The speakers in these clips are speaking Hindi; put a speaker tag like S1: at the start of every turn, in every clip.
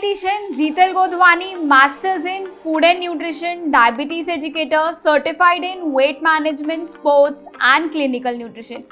S1: Dietitian Reetal Godhwani, Masters in Food and Nutrition, Diabetes Educator, Certified in Weight Management, Sports and Clinical Nutrition।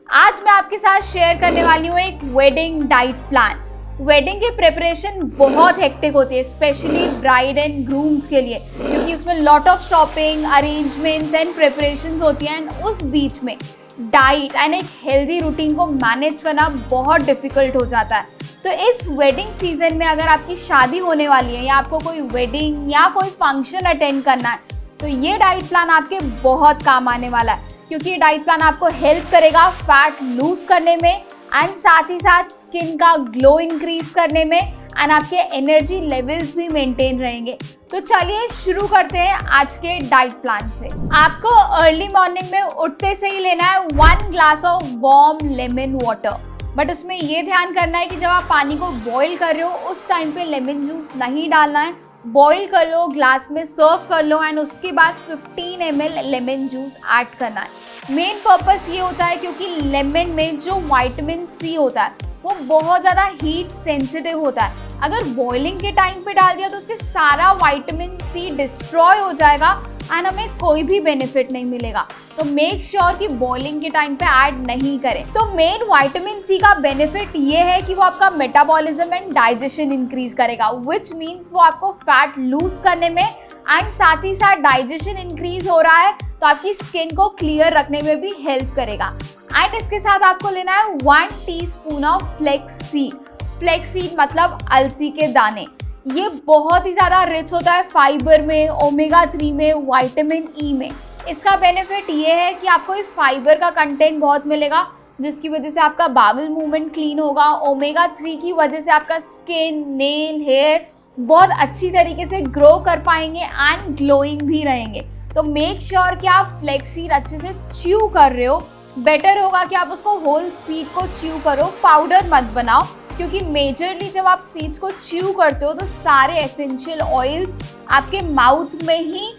S1: आज मैं आपके साथ शेयर करने वाली हूँ एक वेडिंग डाइट प्लान। वेडिंग की प्रिपरेशन बहुत हेक्टिक होती है, स्पेशली ब्राइड एंड ग्रूम्स के लिए, क्योंकि उसमें lot of shopping, arrangements and preparations होती हैं। एंड उस बीच में डाइट एंड एक हेल्दी रूटीन को मैनेज करना बहुत डिफिकल्ट हो जाता है। तो इस वेडिंग सीजन में अगर आपकी शादी होने वाली है या आपको कोई वेडिंग या कोई फंक्शन अटेंड करना है, तो ये डाइट प्लान आपके बहुत काम आने वाला है, क्योंकि ये डाइट प्लान आपको हेल्प करेगा फैट लूज करने में एंड साथ ही साथ स्किन का ग्लो इंक्रीज करने में एंड आपके एनर्जी लेवल्स भी मेंटेन रहेंगे। तो चलिए शुरू करते हैं आज के डाइट प्लान से। आपको अर्ली मॉर्निंग में उठते से ही लेना है 1 glass of warm lemon water, but उसमें ये ध्यान करना है कि जब आप पानी को बॉईल कर रहे हो उस टाइम पे लेमन जूस नहीं डालना है। बॉईल कर लो, ग्लास में सर्व कर लो एंड उसके बाद 15 ml लेमन जूस ऐड करना है। मेन पर्पस ये होता है क्योंकि लेमन में जो विटामिन सी होता है वो बहुत ज़्यादा हीट सेंसिटिव होता है। अगर बॉइलिंग के टाइम पे डाल दिया तो उसके सारा विटामिन सी डिस्ट्रॉय हो जाएगा एंड हमें कोई भी बेनिफिट नहीं मिलेगा। तो मेक श्योर कि बॉइलिंग के टाइम पे ऐड नहीं करें। तो मेन विटामिन सी का बेनिफिट ये है कि वो आपका मेटाबॉलिज्म एंड डाइजेशन इंक्रीज करेगा, विच मीन्स वो आपको फैट लूज करने में एंड साथ ही साथ डाइजेशन इंक्रीज हो रहा है तो आपकी स्किन को क्लियर रखने में भी हेल्प करेगा। एंड इसके साथ आपको लेना है 1 teaspoon of flax seed. Flax seed मतलब अलसी के दाने। ये बहुत ही ज़्यादा रिच होता है फाइबर में, ओमेगा 3 में, विटामिन ई में। इसका बेनिफिट ये है कि आपको फाइबर का कंटेंट बहुत मिलेगा, जिसकी वजह से आपका बावल मूवमेंट क्लीन होगा। ओमेगा 3 की वजह से आपका स्किन, नेल, हेयर बहुत अच्छी तरीके से ग्रो कर पाएंगे एंड ग्लोइंग भी रहेंगे। तो मेक श्योर कि आप फ्लेक्स सीड अच्छे से च्यू कर रहे हो। बेटर होगा कि आप उसको होल सीड को च्यू करो, पाउडर मत बनाओ, क्योंकि मेजरली जब आप सीड्स को च्यू करते हो तो सारे एसेंशियल ऑयल्स आपके माउथ में ही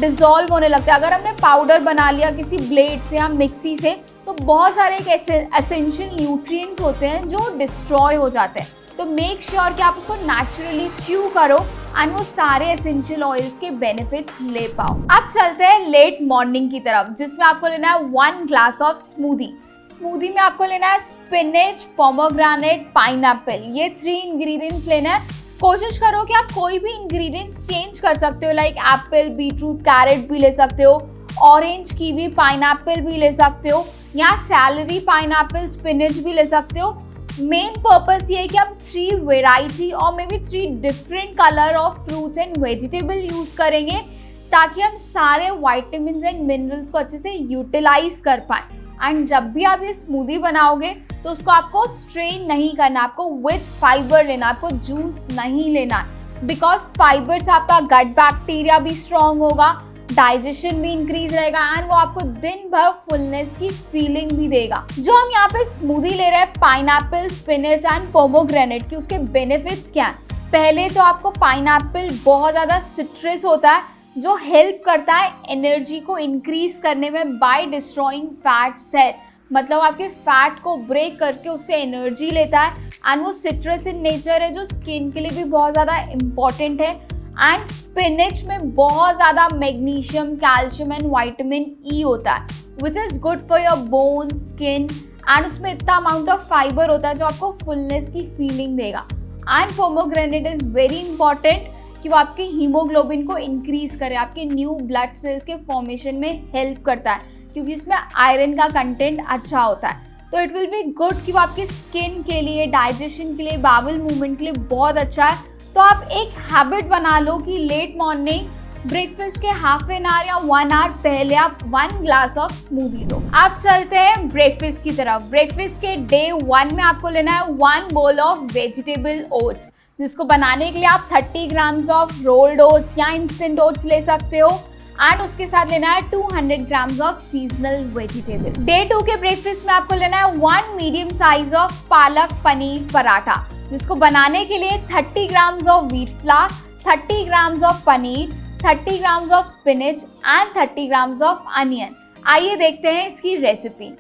S1: डिसॉल्व होने लगते हैं। अगर हमने पाउडर बना लिया किसी ब्लेड से या मिक्सी से तो बहुत सारे एक एसेंशियल न्यूट्रिएंट्स होते हैं जो डिस्ट्रॉय हो जाते हैं। तो मेक श्योर कि आप उसको नेचुरली च्यू करो एंड वो सारे एसेंशियल ऑयल्स के बेनिफिट्स ले पाओ। अब चलते हैं लेट मॉर्निंग की तरफ, जिसमें आपको लेना है 1 ग्लास ऑफ स्मूदी। स्मूदी में आपको लेना है स्पिनच, पोमोग्रेनेट, पाइनएप्पल। ये 3 इंग्रेडिएंट्स लेना है। कोशिश करो कि आप कोई भी इंग्रेडिएंट्स चेंज कर सकते हो, लाइक एप्पल, बीटरूट, कैरेट भी ले सकते हो, ऑरेंज, कीवी, पाइनएप्पल भी ले सकते हो, या सैलरी, पाइनएप्पल, स्पिनच भी ले सकते हो। मेन पर्पस ये है कि हम 3 वेराइटी और may be 3 different colour of fruits and vegetable use करेंगे, ताकि हम सारे विटामिन्स एंड मिनरल्स को अच्छे से यूटिलाइज कर पाएं। एंड जब भी आप ये स्मूदी बनाओगे तो उसको आपको स्ट्रेन नहीं करना, आपको विथ फाइबर लेना, आपको जूस नहीं लेना, बिकॉज फाइबर से आपका गट बैक्टीरिया भी स्ट्रांग होगा, डाइजेशन भी इंक्रीज रहेगा एंड वो आपको दिन भर फुलनेस की फीलिंग भी देगा। जो हम यहाँ पे स्मूदी ले रहे हैं पाइनएप्पल, स्पिनच एंड पोमोग्रेनेट की, उसके बेनिफिट्स क्या हैं? पहले तो आपको पाइनएप्पल बहुत ज़्यादा सिट्रस होता है जो हेल्प करता है एनर्जी को इंक्रीज करने में बाय डिस्ट्रॉइंग फैट सेल, मतलब आपके फैट को ब्रेक करके उससे एनर्जी लेता है एंड वो सिट्रस इन नेचर है जो स्किन के लिए भी बहुत ज़्यादा इम्पॉर्टेंट है। एंड स्पिनच में बहुत ज़्यादा magnesium, calcium and vitamin E होता है, which is good for your bone, skin and उसमें इतना अमाउंट ऑफ फाइबर होता है जो आपको फुलनेस की फीलिंग देगा। And pomegranate is very important कि वो आपके हीमोग्लोबिन को इंक्रीज करे, आपके न्यू ब्लड सेल्स के फॉर्मेशन में हेल्प करता है, क्योंकि इसमें आयरन का कंटेंट अच्छा होता है। तो इट विल बी गुड कि वो आपकी स्किन के लिए, डाइजेशन के लिए, बावल मूवमेंट के लिए बहुत अच्छा है। तो आप एक हैबिट बना लो कि लेट मॉर्निंग ब्रेकफास्ट के हाफ एन आवर या 1 आवर पहले आप 1 ग्लास ऑफ स्मूदी लो। अब चलते हैं ब्रेकफास्ट की तरफ। ब्रेकफास्ट के डे 1 में आपको लेना है 1 बोल ऑफ वेजिटेबल ओट्स, जिसको बनाने के लिए आप 30 ग्राम्स ऑफ रोल्ड ओट्स या इंस्टेंट ओट्स ले सकते हो एंड उसके साथ लेना है 200 grams of seasonal vegetable. Day 2 के ब्रेकफास्ट में आपको लेना है 1 medium size of palak paneer paratha, जिसको बनाने के लिए 30 grams of wheat flower, 30 grams of paneer, 30 grams of spinach and 30 grams of onion. आइए देखते हैं इसकी रेसिपी।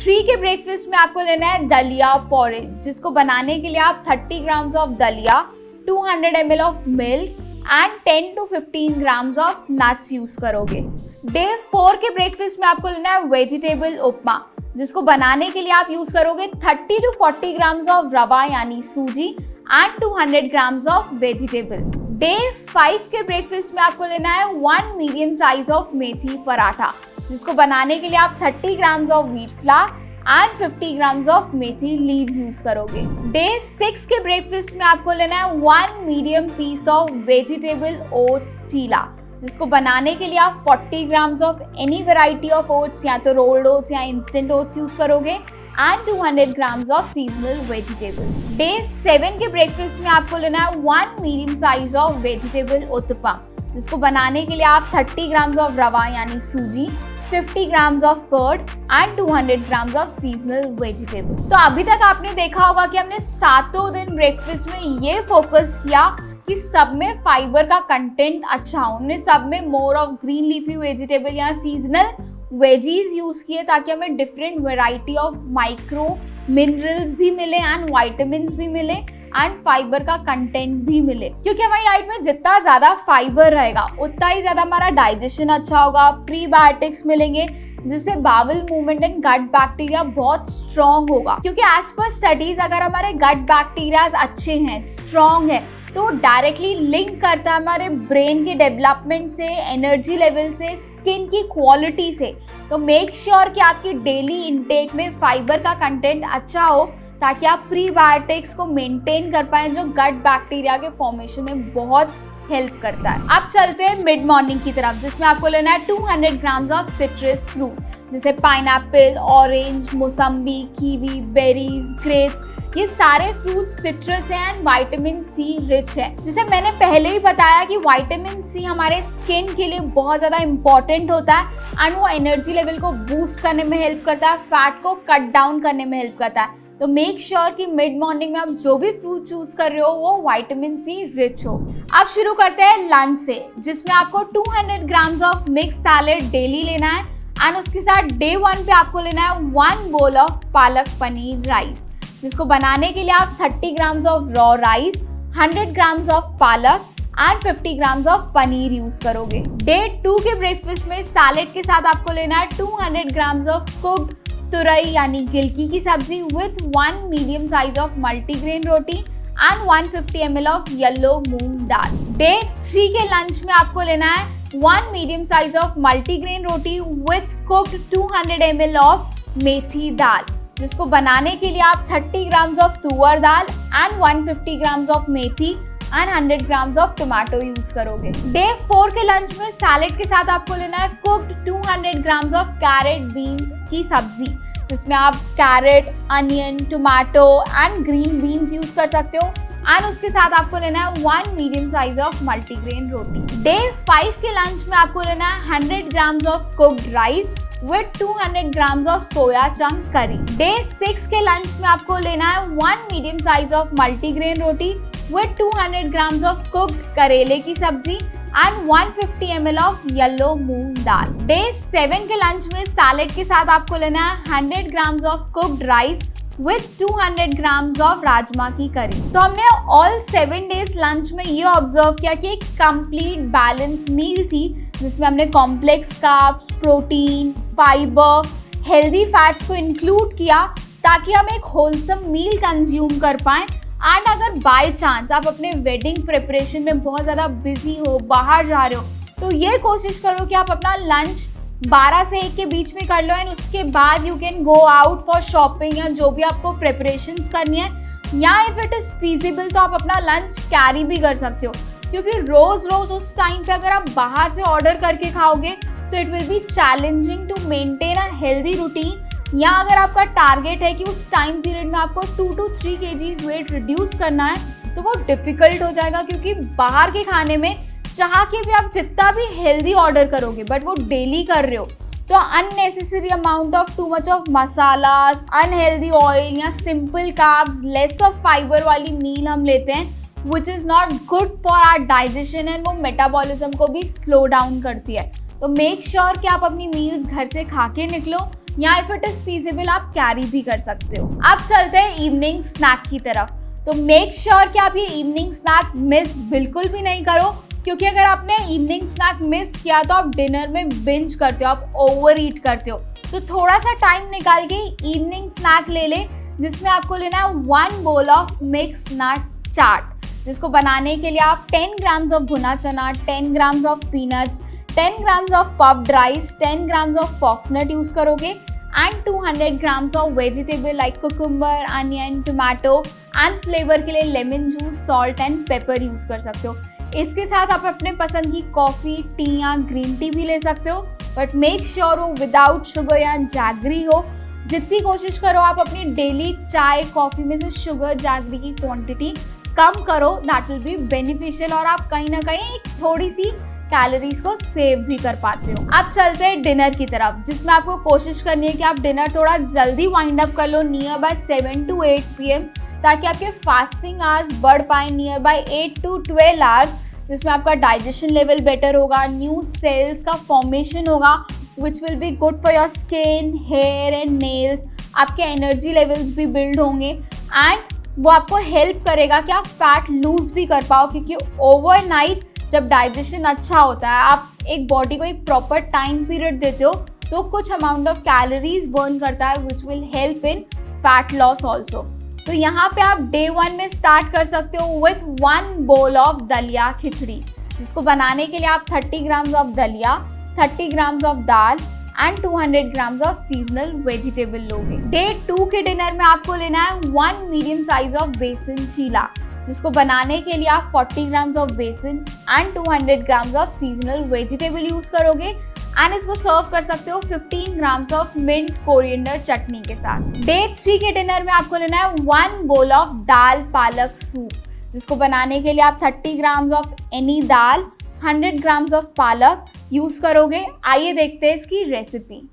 S1: 3 के ब्रेकफास्ट में आपको लेना है दलिया पोरेज, जिसको बनाने के लिए आप 30 ग्राम्स ऑफ दलिया, 200 ml of milk and 10 to 15 grams of nuts use करोगे। डे 4 के ब्रेकफास्ट में आपको लेना है वेजिटेबल उपमा, जिसको बनाने के लिए आप यूज करोगे 30 to 40 ग्राम्स ऑफ रवा यानी सूजी and 200 grams of vegetable. Day 5 के ब्रेकफास्ट में आपको लेना है 1 medium size of methi paratha, जिसको बनाने के लिए आप 30 grams of wheat flour and 50 grams of methi leaves use करोगे। डे 6 के ब्रेकफास्ट में आपको लेना है 1 medium piece of vegetable oats chilla, जिसको बनाने के लिए आप 40 grams of any variety of oats, या तो रोल्ड ओट्स या इंस्टेंट ओट्स यूज करोगे and 200 grams of seasonal vegetable. Day 7 के ब्रेकफास्ट में आपको लेना है 1 medium size of vegetable uttapam, जिसको बनाने के लिए आप 30 ग्राम्स ऑफ रवा यानी सूजी, 50 grams of curd and 200 grams of seasonal vegetable. तो अभी तक आपने देखा होगा कि हमने सातों दिन ब्रेकफास्ट में ये फोकस किया कि सब में फाइबर का कंटेंट अच्छा हो। हमने सब में more of green leafy vegetable या सीजनल वेजीज यूज किए ताकि हमें different variety of micro minerals भी मिले एंड वाइटामिन भी मिले एंड फाइबर का कंटेंट भी मिले, क्योंकि हमारी डाइट में जितना ज्यादा फाइबर रहेगा उतना ही ज्यादा हमारा डाइजेशन अच्छा होगा, प्रीबायोटिक्स मिलेंगे, जिससे bowel movement and gut bacteria बहुत स्ट्रॉन्ग होगा। क्योंकि एज पर स्टडीज अगर हमारे गट बैक्टीरियाज अच्छे हैं, स्ट्रॉन्ग है, तो डायरेक्टली लिंक करता है हमारे ब्रेन के डेवलपमेंट से, एनर्जी लेवल से, स्किन की क्वालिटी से। तो मेक श्योर कि आपकी डेली इनटेक में फाइबर का कंटेंट अच्छा हो ताकि आप प्रीबायोटिक्स को मेंटेन कर पाएं, जो गट बैक्टीरिया के फॉर्मेशन में बहुत हेल्प करता है। अब चलते हैं मिड मॉर्निंग की तरफ, जिसमें आपको लेना है 200 ग्राम्स ऑफ सिट्रस फ्रूट, जैसे पाइनएप्पल, ऑरेंज, मौसम्बी, कीवी, बेरीज, ग्रेप्स। ये सारे फ्रूट्स सिट्रस हैं एंड विटामिन सी रिच है। जैसे मैंने पहले ही बताया कि विटामिन सी हमारे स्किन के लिए बहुत ज़्यादा इंपॉर्टेंट होता है एंड वो एनर्जी लेवल को बूस्ट करने में हेल्प करता है, फैट को कट डाउन करने में हेल्प करता है। तो मेक श्योर कि मिड मॉर्निंग में आप जो भी फ्रूट चूज कर रहे हो वो विटामिन सी रिच हो। अब शुरू करते हैं लंच से, जिसमें आपको 200 grams of mix salad daily लेना है एंड उसके साथ डे 1 पे आपको लेना है 1 bowl of palak paneer rice, जिसको बनाने के लिए आप 30 grams of raw rice, 100 grams of palak and 50 grams of paneer use करोगे। डे 2 के ब्रेकफास्ट में सैलेड के साथ आपको लेना है 200 ग्राम्स ऑफ कुक्ड तुरई यानी गिलकी की सब्जी with 1 medium size of multigrain roti and 150 ml of yellow moong dal. Day 3 के लंच में आपको लेना है 1 medium size of multigrain roti with cooked 200 ml of methi dal, जिसको बनाने के लिए आप 30 grams of toor dal and 150 grams of methi and 100 grams of tomato use करोगे। डे 4 के लंच में सैलेड के साथ आपको लेना है cooked 200 grams of carrot beans की सब्जी, जिसमें आप carrot, onion, tomato and green beans use कर सकते हो एंड उसके साथ आपको लेना है 1 medium size of multigrain roti. Day 5 के लंच में आपको लेना है 100 grams of cooked rice with 200 grams of soya chunk curry. Day 6 के लंच में आपको लेना है 1 medium size of multigrain roti with 200 grams of cooked करेले की सब्जी and 150 ml of yellow moong dal. Day 7 के लंच में सैलेड के साथ आपको लेना है 100 grams of cooked rice with 200 grams of rajma की करी। तो हमने ऑल 7 डेज लंच में ये ऑब्जर्व किया कि एक कंप्लीट बैलेंस मील थी, जिसमें हमने complex carbs, protein, fibre, healthy fats को इंक्लूड किया ताकि हम एक होलसम मील कंज्यूम कर पाएं। एंड अगर बाय चांस आप अपने वेडिंग प्रिपरेशन में बहुत ज़्यादा बिजी हो, बाहर जा रहे हो, तो ये कोशिश करो कि आप अपना लंच 12 से 1 के बीच में कर लो एंड उसके बाद you can go out for shopping या जो भी आपको प्रिपरेशंस करनी है, या इफ इट इज़ फीजिबल तो आप अपना लंच कैरी भी कर सकते हो, क्योंकि रोज़ रोज़ उस टाइम पे अगर आप बाहर से ऑर्डर करके खाओगे तो it will be challenging to maintain a healthy routine. या अगर आपका टारगेट है कि उस टाइम पीरियड में आपको 2 to 3 kgs वेट रिड्यूस करना है, तो वो डिफ़िकल्ट हो जाएगा, क्योंकि बाहर के खाने में चाह के भी आप जितना भी हेल्दी ऑर्डर करोगे बट वो डेली कर रहे हो तो unnecessary amount of too much of masalas, unhealthy oil या simple carbs, less of fibre वाली मील हम लेते हैं which is not good for our digestion and वो मेटाबॉलिज्म को भी स्लो डाउन करती है। तो मेक श्योर कि आप अपनी मील्स घर से खा के निकलो या इफ इट इज फीजिबल आप कैरी भी कर सकते हो। अब चलते हैं इवनिंग स्नैक की तरफ। तो मेक श्योर कि आप ये इवनिंग स्नैक मिस बिल्कुल भी नहीं करो, क्योंकि अगर आपने इवनिंग स्नैक मिस किया तो आप डिनर में बिंज करते हो, आप ओवर ईट करते हो। तो थोड़ा सा टाइम निकाल के इवनिंग स्नैक ले लें, जिसमें आपको लेना है 1 बोल ऑफ मिक्स नट्स चाट, जिसको बनाने के लिए आप 10 ग्राम्स ऑफ भुना चना, 10 grams of peanuts, 10 grams of puffed rice, 10 grams of foxnut use करोगे and 200 grams of vegetable like cucumber, onion, tomato and flavour के लिए lemon juice, salt and pepper use कर सकते हो। इसके साथ आप अपने पसंद की कॉफ़ी, टी या ग्रीन टी भी ले सकते हो, बट मेक श्योर वो विदाउट शुगर या जैगरी हो। जितनी कोशिश करो आप अपनी डेली चाय कॉफ़ी में से शुगर जैगरी की क्वांटिटी कम करो, दैट विल बी बेनिफिशियल और आप कहीं ना कहीं एक थोड़ी सी कैलोरीज को सेव भी कर पाते हो। अब चलते हैं डिनर की तरफ, जिसमें आपको कोशिश करनी है कि आप डिनर थोड़ा जल्दी वाइंड अप कर लो, नियर बाय 7 to 8 PM, ताकि आपके फास्टिंग आवर्स बढ़ पाए नियर बाय 8 to 12 आवर्स, जिसमें आपका डाइजेशन लेवल बेटर होगा, न्यू सेल्स का फॉर्मेशन होगा which will be good for your skin, hair and nails. आपके एनर्जी लेवल्स भी बिल्ड होंगे एंड वो आपको हेल्प करेगा कि आप फैट लूज भी कर पाओ, क्योंकि ओवरनाइट जब डाइजेशन अच्छा होता है, आप एक बॉडी को एक प्रॉपर टाइम पीरियड देते हो, तो कुछ अमाउंट ऑफ कैलोरीज बर्न करता है which will help in fat loss also. तो यहाँ पे आप डे 1 में स्टार्ट कर सकते हो विथ 1 बोल ऑफ दलिया खिचड़ी, जिसको बनाने के लिए आप 30 ग्राम्स ऑफ दलिया, 30 grams of dal and 200 grams of seasonal vegetable लोगे। डे 2 के डिनर में आपको लेना है 1 मीडियम साइज ऑफ बेसन चीला, जिसको बनाने के लिए आप 40 ग्राम्स ऑफ बेसन and 200 grams of seasonal vegetable use करोगे एंड इसको सर्व कर सकते हो 15 ग्राम्स ऑफ मिंट कोरिएंडर चटनी के साथ। डे 3 के डिनर में आपको लेना है 1 बोल ऑफ दाल पालक सूप, जिसको बनाने के लिए आप 30 grams of any dal, 100 grams of पालक यूज़ करोगे। आइए देखते हैं इसकी रेसिपी।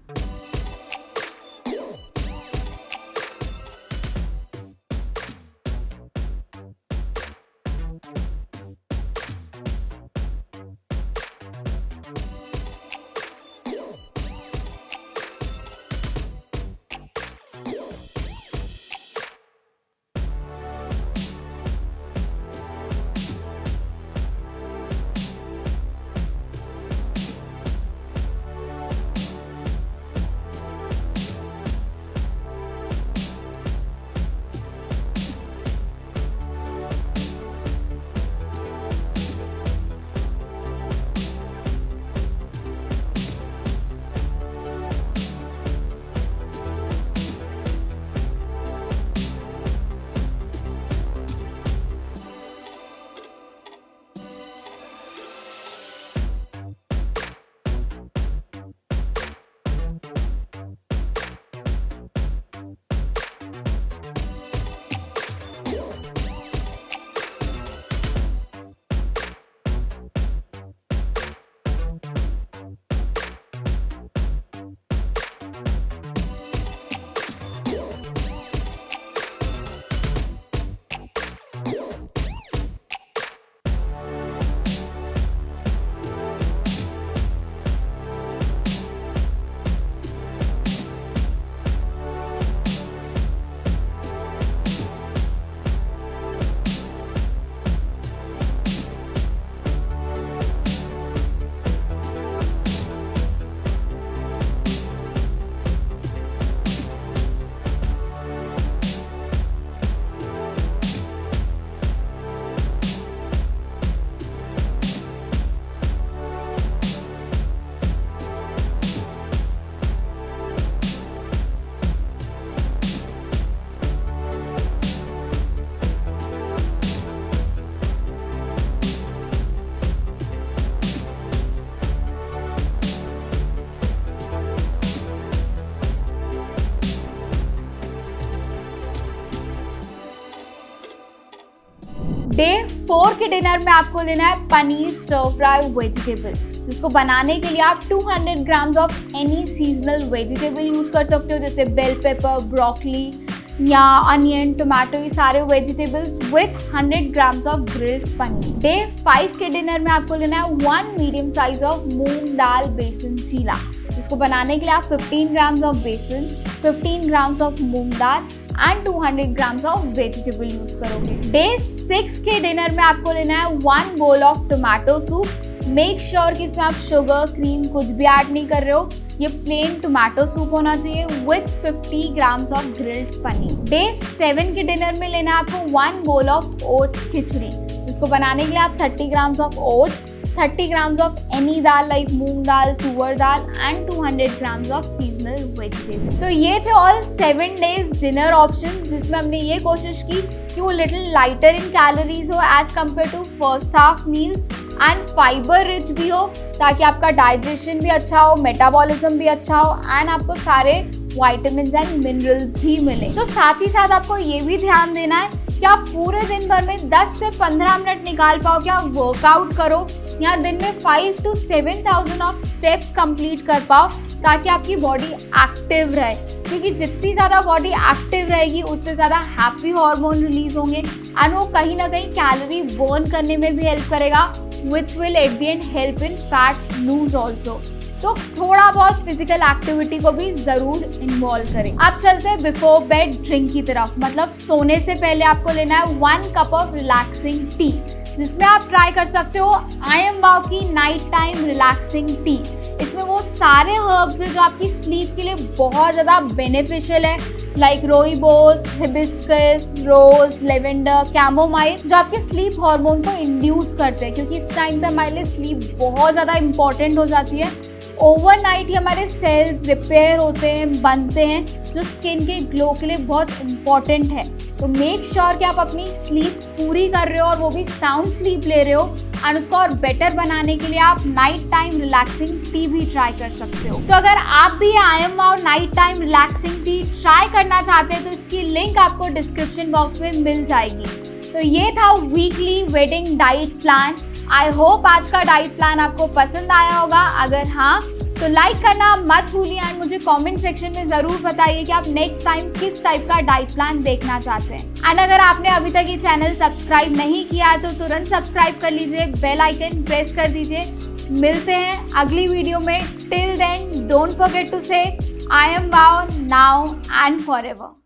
S1: डे 4 के डिनर में आपको लेना है पनीर स्टर फ्राई वेजिटेबल, जिसको बनाने के लिए आप 200 grams of any seasonal vegetable use कर सकते हो, जैसे बेल पेपर, ब्रोकली, या अनियन, टोमेटो, ये सारे vegetables with 100 grams of grilled paneer. Day 5 के डिनर में आपको लेना है 1 मीडियम साइज ऑफ मूंग दाल बेसन चीला, जिसको बनाने के लिए आप 15 ग्राम्स ऑफ बेसन, 15 grams of moong dal and 200 grams of vegetable use करोगे। डे 6 के डिनर में आपको लेना है 1 bowl of tomato soup. Make sure कि इसमें आप शुगर, क्रीम कुछ भी ऐड नहीं कर रहे हो, ये प्लेन टोमेटो सूप होना चाहिए with 50 grams of grilled paneer. Day 7 के डिनर में लेना है आपको 1 बोल ऑफ ओट्स खिचड़ी, जिसको बनाने के लिए आप 30 grams of oats, 30 grams of any dal like moong dal, toor dal and 200 grams of seasonal vegetable. तो ये थे ऑल 7 डेज डिनर ऑप्शन, जिसमें हमने ये कोशिश की कि वो लिटिल लाइटर इन कैलोरीज हो as compare to first half meals and fibre rich भी हो, ताकि आपका डाइजेशन भी अच्छा हो, मेटाबॉलिज्म भी अच्छा हो एंड आपको सारे विटामिन्स एंड मिनरल्स भी मिले। तो साथ ही साथ आपको ये भी ध्यान देना है कि आप पूरे दिन भर में 10 से 15 मिनट निकाल पाओ कि आप वर्कआउट करो, या दिन में 5 to 7,000 ऑफ स्टेप्स कंप्लीट कर पाओ, ताकि आपकी बॉडी एक्टिव रहे, क्योंकि जितनी ज़्यादा बॉडी एक्टिव रहेगी उतने ज़्यादा हैप्पी हार्मोन रिलीज होंगे एंड वो कहीं ना कहीं कैलोरी बर्न करने में भी हेल्प करेगा, which will at the end help in fat loose also. तो थोड़ा बहुत फिजिकल एक्टिविटी को भी जरूर इन्वॉल्व करें। अब चलते हैं बिफोर बेड ड्रिंक की तरफ, मतलब सोने से पहले आपको लेना है 1 कप ऑफ रिलैक्सिंग टी, जिसमें आप ट्राई कर सकते हो IMWOW की नाइट टाइम रिलैक्सिंग टी। इसमें वो सारे हर्ब्स हैं जो आपकी स्लीप के लिए बहुत ज़्यादा बेनिफिशियल है, लाइक रोइबोस, हिबिस्कस, रोज, लेवेंडर, कैमोमाइल, जो आपके स्लीप हार्मोन को इंड्यूस करते हैं, क्योंकि इस टाइम पे हमारे लिए स्लीप बहुत ज़्यादा इंपॉर्टेंट हो जाती है। ओवरनाइट ही हमारे सेल्स रिपेयर होते हैं, बनते हैं, जो स्किन के ग्लो के लिए बहुत इंपॉर्टेंट है। तो मेक श्योर कि आप अपनी स्लीप पूरी कर रहे हो और वो भी साउंड स्लीप ले रहे हो, एंड उसको और बेटर बनाने के लिए आप नाइट टाइम रिलैक्सिंग टी भी ट्राई कर सकते हो। तो अगर आप भी IMWOW night time relaxing tea try करना चाहते हैं तो इसकी लिंक आपको डिस्क्रिप्शन बॉक्स में मिल जाएगी। तो ये था weekly wedding diet plan. I hope आज का डाइट प्लान आपको पसंद आया होगा। अगर हाँ तो लाइक करना मत भूलिए एंड मुझे कमेंट सेक्शन में ज़रूर बताइए कि आप नेक्स्ट टाइम किस टाइप का डाइट प्लान देखना चाहते हैं। एंड अगर आपने अभी तक ये चैनल सब्सक्राइब नहीं किया है तो तुरंत सब्सक्राइब कर लीजिए, बेल आइकन प्रेस कर दीजिए। मिलते हैं अगली वीडियो में। Till then don't forget to say IMWOW now and forever.